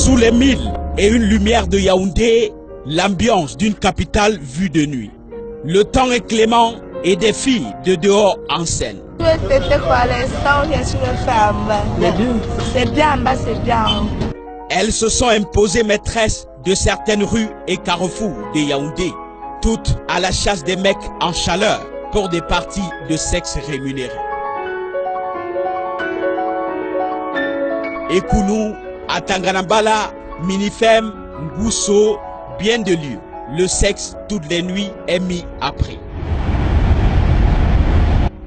Sous les 1001 lumières de Yaoundé, l'ambiance d'une capitale vue de nuit. Le temps est clément et des filles de dehors en scène. C'est bien en bas, c'est bien. Elles se sont imposées maîtresses de certaines rues et carrefours de Yaoundé, toutes à la chasse des mecs en chaleur pour des parties de sexe rémunérées. Ekounou, Atanganambala, Minifem, Ngousso, bien de lieux. Le sexe toutes les nuits est mis à prix.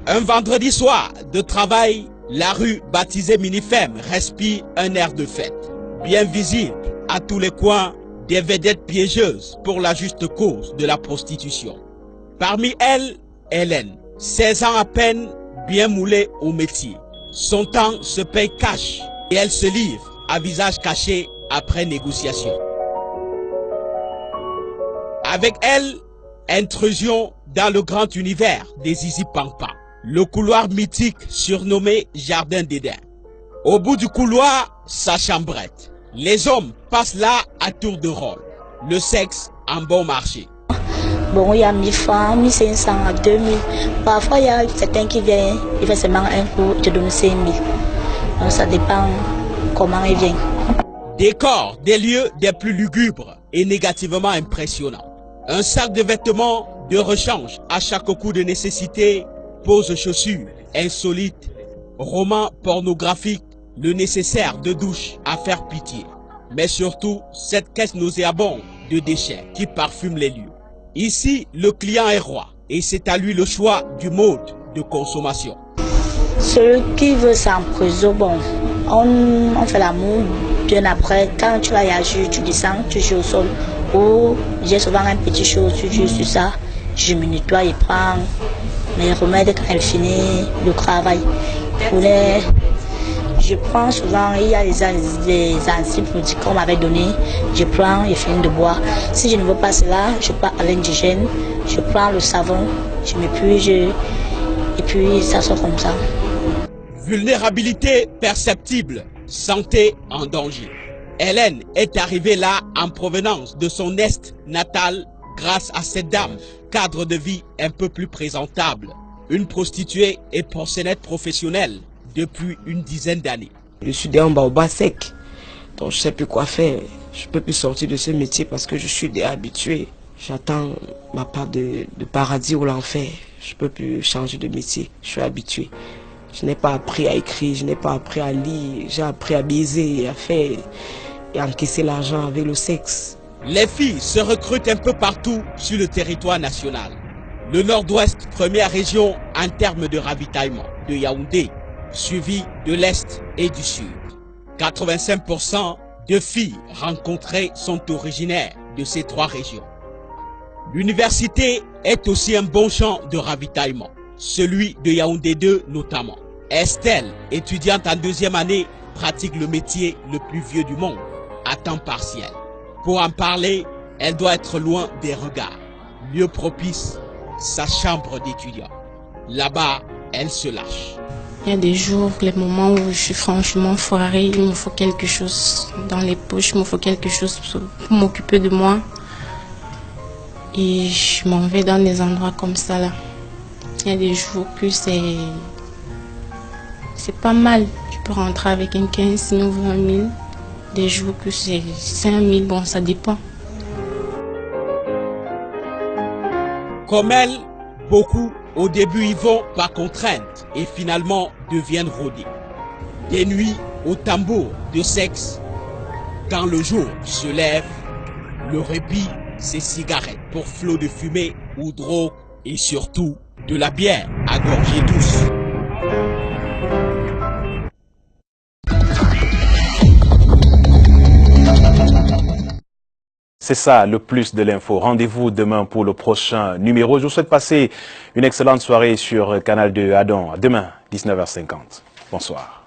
Un vendredi soir de travail, la rue baptisée Minifem respire un air de fête. Bien visible à tous les coins, des vedettes piégeuses pour la juste cause de la prostitution. Parmi elles, Hélène, 16 ans à peine, bien moulée au métier. Son temps se paye cash et elle se livre à visage caché après négociation. Avec elle, intrusion dans le grand univers des Zizi Pampa, le couloir mythique surnommé Jardin d'Éden. Au bout du couloir, sa chambrette. Les hommes passent là à tour de rôle. Le sexe en bon marché. Bon, il y a 1000 francs, 1500 à 2000. Parfois, il y a certains qui viennent, il fait seulement un coup, il te donne 5000. Donc ça dépend comment il vient. Décor des lieux des plus lugubres et négativement impressionnants. Un sac de vêtements de rechange à chaque coup de nécessité, pose chaussures insolites, romans pornographiques, le nécessaire de douche à faire pitié. Mais surtout, cette caisse nauséabonde de déchets qui parfume les lieux. Ici, le client est roi et c'est à lui le choix du mode de consommation. Celui qui veut s'empriser, bon, on fait l'amour, bien après, quand tu vas y agir, tu descends, tu joues au sol. Ou j'ai souvent un petit chose, tu joues sur ça, je me nettoie et prends mes remèdes quand elle finit le travail. Je prends souvent, il y a des antibiotiques qu'on m'avait donné, je prends et finis de boire. Si je ne veux pas cela, je pars à l'indigène, je prends le savon, je m'épuise et puis ça sort comme ça. Vulnérabilité perceptible, santé en danger. Hélène est arrivée là en provenance de son est natal grâce à cette dame, cadre de vie un peu plus présentable. Une prostituée et proxénète professionnelle depuis une dizaine d'années. Je suis déjà en bas sec, donc je ne sais plus quoi faire. Je ne peux plus sortir de ce métier parce que je suis déjà habitué. J'attends ma part de paradis ou l'enfer. Je ne peux plus changer de métier, je suis habitué. Je n'ai pas appris à écrire, je n'ai pas appris à lire, j'ai appris à baiser et à faire et à encaisser l'argent avec le sexe. Les filles se recrutent un peu partout sur le territoire national. Le Nord-Ouest, première région en termes de ravitaillement de Yaoundé, suivi de l'Est et du Sud. 85% de filles rencontrées sont originaires de ces trois régions. L'université est aussi un bon champ de ravitaillement, celui de Yaoundé 2 notamment. Estelle, étudiante en deuxième année, pratique le métier le plus vieux du monde, à temps partiel. Pour en parler, elle doit être loin des regards. Lieu propice, sa chambre d'étudiant. Là-bas, elle se lâche. Il y a des jours, les moments où je suis franchement foirée, il me faut quelque chose dans les poches, il me faut quelque chose pour m'occuper de moi. Et je m'en vais dans des endroits comme ça là. Il y a des jours que c'est pas mal. Tu peux rentrer avec un 15 000 ou 20 000. Des jours que c'est 5 000, bon ça dépend. Comme elle, beaucoup au début y vont par contrainte et finalement deviennent rodés. Des nuits au tambour de sexe. Quand le jour se lève, le répit, c'est cigarettes pour flot de fumée ou drogue et surtout de la bière à gorgée douce. C'est ça le plus de l'info. Rendez-vous demain pour le prochain numéro. Je vous souhaite passer une excellente soirée sur Canal 2 Adam. Demain, 19h50. Bonsoir.